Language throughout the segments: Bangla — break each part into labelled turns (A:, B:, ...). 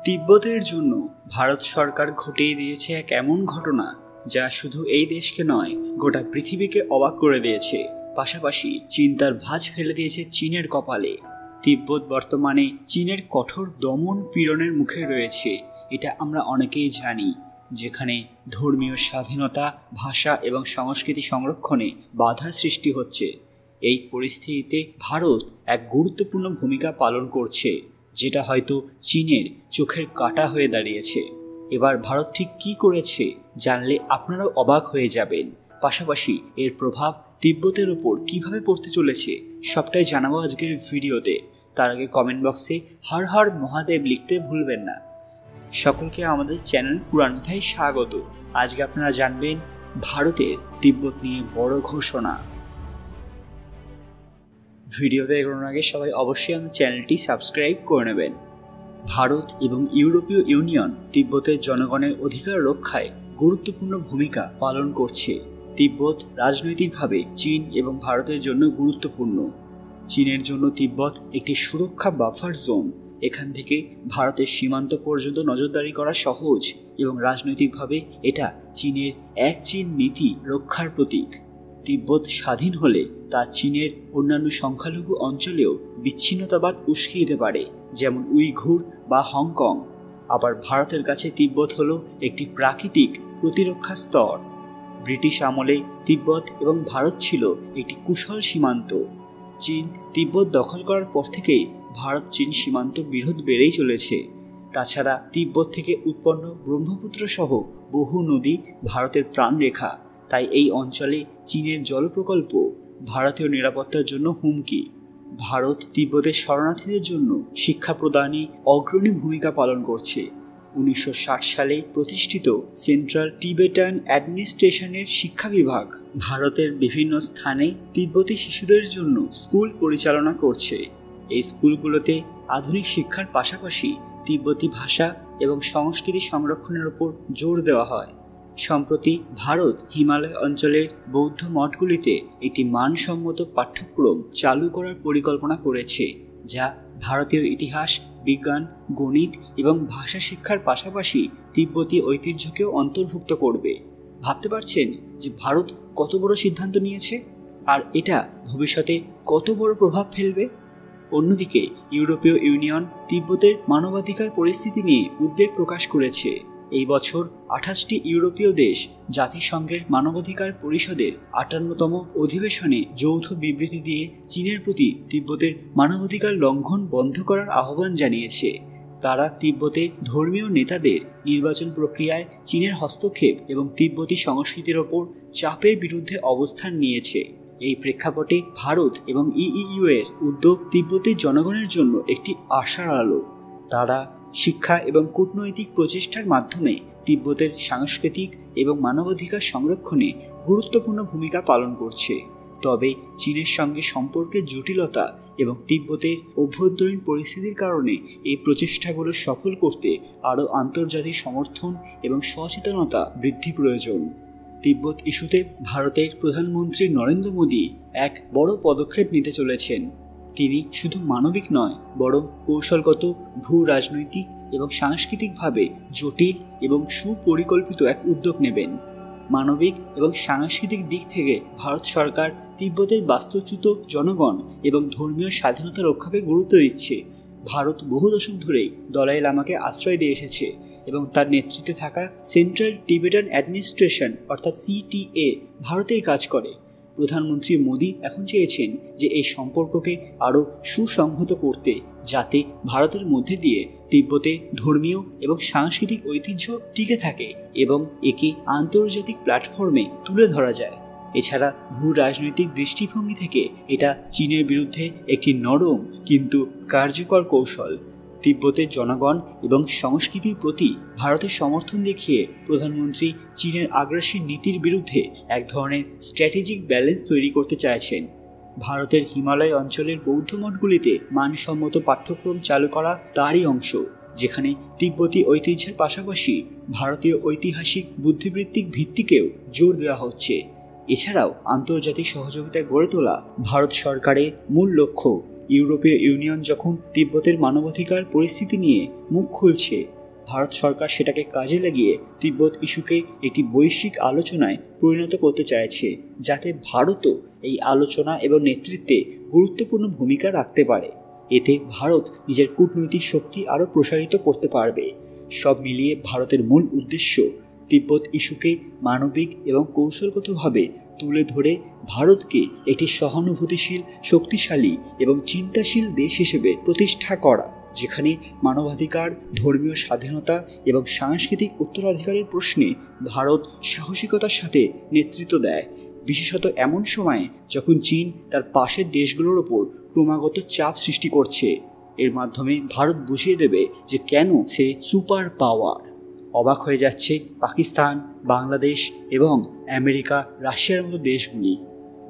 A: তিব্বতের জন্য ভারত সরকার ঘটিয়ে দিয়েছে এক এমন ঘটনা যা শুধু এই দেশকে নয়, গোটা পৃথিবীকে অবাক করে দিয়েছে। পাশাপাশি চিন্তার ভাঁজ ফেলে দিয়েছে চীনের কপালে। তিব্বত বর্তমানে চীনের কঠোর দমন পীড়নের মুখে রয়েছে, এটা আমরা অনেকেই জানি। যেখানে ধর্মীয় স্বাধীনতা, ভাষা এবং সংস্কৃতি সংরক্ষণে বাধা সৃষ্টি হচ্ছে। এই পরিস্থিতিতে ভারত এক গুরুত্বপূর্ণ ভূমিকা পালন করছে, যেটা হয়তো চীনের চোখের কাঁটা হয়ে দাঁড়িয়েছে। এবার ভারত ঠিক কী করেছে জানলে আপনারাও অবাক হয়ে যাবেন। পাশাপাশি এর প্রভাব তিব্বতের ওপর কীভাবে পড়তে চলেছে সবটাই জানাবো আজকের ভিডিওতে। তার আগে কমেন্ট বক্সে হর হর মহাদেব লিখতে ভুলবেন না। সকলকে আমাদের চ্যানেল পুরাণথায় স্বাগত। আজকে আপনারা জানবেন ভারতের তিব্বত নিয়ে বড় ঘোষণা। ভিডিওতে এগোনোর আগে সবাই অবশ্যই আমাদের চ্যানেলটি সাবস্ক্রাইব করে নেবেন। ভারত এবং ইউরোপীয় ইউনিয়ন তিব্বতের জনগণের অধিকার রক্ষায় গুরুত্বপূর্ণ ভূমিকা পালন করছে। তিব্বত রাজনৈতিকভাবে চীন এবং ভারতের জন্য গুরুত্বপূর্ণ। চীনের জন্য তিব্বত একটি সুরক্ষা বাফার জোন। এখান থেকে ভারতের সীমান্ত পর্যন্ত নজরদারি করা সহজ এবং রাজনৈতিকভাবে এটা চীনের এক চীন নীতি রক্ষার প্রতীক। তিব্বত স্বাধীন হলে তা চীনের অন্যান্য সংখ্যালঘু অঞ্চলেও বিচ্ছিন্নতাবাদ উস্কে দিতে পারে, যেমন উইঘুর বা হংকং। আবার ভারতের কাছে তিব্বত হলো একটি প্রাকৃতিক প্রতিরক্ষা স্তর। ব্রিটিশ আমলে তিব্বত এবং ভারত ছিল একটি কুশল সীমান্ত। চীন তিব্বত দখল করার পর থেকেই ভারত চীন সীমান্ত বিরোধ বেড়েই চলেছে। তাছাড়া তিব্বত থেকে উৎপন্ন ব্রহ্মপুত্র সহ বহু নদী ভারতের প্রাণরেখা। তাই এই অঞ্চলে চীনের জল প্রকল্প ভারতীয় নিরাপত্তার জন্য হুমকি। ভারত তিব্বতের শরণার্থীদের জন্য শিক্ষা প্রদানে অগ্রণী ভূমিকা পালন করছে। 1960 সালে প্রতিষ্ঠিত সেন্ট্রাল টিবেটান অ্যাডমিনিস্ট্রেশনের শিক্ষা বিভাগ ভারতের বিভিন্ন স্থানে তিব্বতী শিশুদের জন্য স্কুল পরিচালনা করছে। এই স্কুলগুলোতে আধুনিক শিক্ষার পাশাপাশি তিব্বতী ভাষা এবং সংস্কৃতি সংরক্ষণের উপর জোর দেওয়া হয়। সম্প্রতি ভারত হিমালয় অঞ্চলের বৌদ্ধ মঠগুলিতে একটি মানসম্মত পাঠ্যক্রম চালু করার পরিকল্পনা করেছে, যা ভারতীয় ইতিহাস, বিজ্ঞান, গণিত এবং ভাষা শিক্ষার পাশাপাশি তিব্বতী ঐতিহ্যকেও অন্তর্ভুক্ত করবে। ভাবতে পারছেন যে ভারত কত বড় সিদ্ধান্ত নিয়েছে, আর এটা ভবিষ্যতে কত বড় প্রভাব ফেলবে। অন্যদিকে ইউরোপীয় ইউনিয়ন তিব্বতের মানবাধিকার পরিস্থিতি নিয়ে উদ্বেগ প্রকাশ করেছে। এই বছর 28টি ইউরোপীয় দেশ জাতিসংঘের মানবাধিকার পরিষদের 58তম অধিবেশনে যৌথ বিবৃতি দিয়ে চীনের প্রতি তিব্বতের মানবাধিকার লঙ্ঘন বন্ধ করার আহ্বান জানিয়েছে। তারা তিব্বতে ধর্মীয় নেতাদের নির্বাচন প্রক্রিয়ায় চীনের হস্তক্ষেপ এবং তিব্বতী সংস্কৃতির ওপর চাপের বিরুদ্ধে অবস্থান নিয়েছে। এই প্রেক্ষাপটে ভারত এবং ইইউ এর উদ্যোগ তিব্বতের জনগণের জন্য একটি আশার আলো। তারা শিক্ষা এবং কূটনৈতিক প্রচেষ্টার মাধ্যমে তিব্বতের সাংস্কৃতিক এবং মানবাধিকার সংরক্ষণে গুরুত্বপূর্ণ ভূমিকা পালন করছে। তবে চীনের সঙ্গে সম্পর্কের জটিলতা এবং তিব্বতের অভ্যন্তরীণ পরিস্থিতির কারণে এই প্রচেষ্টাগুলো সফল করতে আরও আন্তর্জাতিক সমর্থন এবং সচেতনতা বৃদ্ধি প্রয়োজন। তিব্বত ইস্যুতে ভারতের প্রধানমন্ত্রী নরেন্দ্র মোদী এক বড় পদক্ষেপ নিতে চলেছেন। তিনি শুধু মানবিক নয়, বরং কৌশলগত, ভূ রাজনৈতিক এবং সাংস্কৃতিকভাবে জটিল এবং সুপরিকল্পিত এক উদ্যোগ নেবেন। মানবিক এবং সাংস্কৃতিক দিক থেকে ভারত সরকার তিব্বতের বাস্তুচ্যুত জনগণ এবং ধর্মীয় স্বাধীনতা রক্ষাকে গুরুত্ব দিচ্ছে। ভারত বহু দশক ধরেই দলাই লামাকে আশ্রয় দিয়ে এসেছে এবং তার নেতৃত্বে থাকা সেন্ট্রাল টিবেটান অ্যাডমিনিস্ট্রেশন অর্থাৎ সিটিএ ভারতেই কাজ করে। প্রধানমন্ত্রী মোদী এখন চেয়েছেন যে এই সম্পর্ককে আরও সুসংহত করতে, যাতে ভারতের মধ্যে দিয়ে তিব্বতে ধর্মীয় এবং সাংস্কৃতিক ঐতিহ্য টিকে থাকে এবং একে আন্তর্জাতিক প্ল্যাটফর্মে তুলে ধরা যায়। এছাড়া ভূ রাজনৈতিক দৃষ্টিভঙ্গি থেকে এটা চীনের বিরুদ্ধে একটি নরম কিন্তু কার্যকর কৌশল। তিব্বতের জনগণ এবং সংস্কৃতির প্রতি ভারতের সমর্থন দেখিয়ে প্রধানমন্ত্রী চীনের আগ্রাসী নীতির বিরুদ্ধে এক ধরনের স্ট্র্যাটেজিক ব্যালেন্স তৈরি করতে চাইছেন। ভারতের হিমালয় অঞ্চলের বৌদ্ধ মঠগুলিতে মানসম্মত পাঠ্যক্রম চালু করা তারই অংশ, যেখানে তিব্বতী ঐতিহ্যের পাশাপাশি ভারতীয় ঐতিহাসিক বুদ্ধিবৃত্তিক ভিত্তিকেও জোর দেওয়া হচ্ছে। এছাড়াও আন্তর্জাতিক সহযোগিতা গড়ে তোলা ভারত সরকারের মূল লক্ষ্য। ইউরোপীয় ইউনিয়ন যখন তিব্বতের মানবাধিকার পরিস্থিতি নিয়ে মুখ খুলছে, ভারত সরকার সেটাকে কাজে লাগিয়ে তিব্বত ইস্যুকে একটি বৈশ্বিক আলোচনায় পরিণত করতে চাইছে, যাতে ভারতও এই আলোচনা এবং নেতৃত্বে গুরুত্বপূর্ণ ভূমিকা রাখতে পারে। এতে ভারত নিজের কূটনৈতিক শক্তি আরও প্রসারিত করতে পারবে। সব মিলিয়ে ভারতের মূল উদ্দেশ্য তিব্বত ইস্যুকে মানবিক এবং কৌশলগতভাবে তুলে ধরে ভারতকে একটি সহানুভূতিশীল, শক্তিশালী এবং চিন্তাশীল দেশ হিসেবে প্রতিষ্ঠা করা, যেখানে মানবাধিকার, ধর্মীয় স্বাধীনতা এবং সাংস্কৃতিক উত্তরাধিকারের প্রশ্নে ভারত সাহসিকতার সাথে নেতৃত্ব দেয়, বিশেষত এমন সময়ে যখন চীন তার পাশের দেশগুলোর ওপর ক্রমাগত চাপ সৃষ্টি করছে। এর মাধ্যমে ভারত বুঝিয়ে দেবে যে কেন সে সুপার পাওয়ার। অবাক হয়ে যাচ্ছে পাকিস্তান, বাংলাদেশ এবং আমেরিকা, রাশিয়ার মতো দেশগুলি।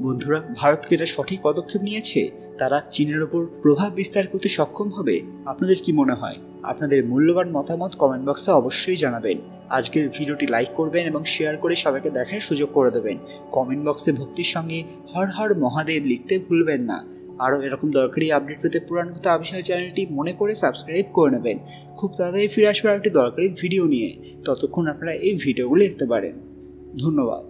A: বন্ধুরা, ভারতকে এটা সঠিক পদক্ষেপ নিয়েছে, তারা চীনের ওপর প্রভাব বিস্তার করতে সক্ষম হবে। আপনাদের কি মনে হয়? আপনাদের মূল্যবান মতামত কমেন্ট বক্সে অবশ্যই জানাবেন। আজকের ভিডিওটি লাইক করবেন এবং শেয়ার করে সবাইকে দেখার সুযোগ করে দেবেন। কমেন্ট বক্সে ভক্তির সঙ্গে হর হর মহাদেব লিখতে ভুলবেন না। আরও এরকম দরকারি আপডেট পেতে পুরাণ কথা আবিষ্কার চ্যানেলটি মনে করে সাবস্ক্রাইব করে নেবেন। খুব তাড়াতাড়ি ফিরে আসবে একটি দরকারি ভিডিও নিয়ে। ততক্ষণ আপনারা এই ভিডিওগুলো দেখতে পারেন। ধন্যবাদ।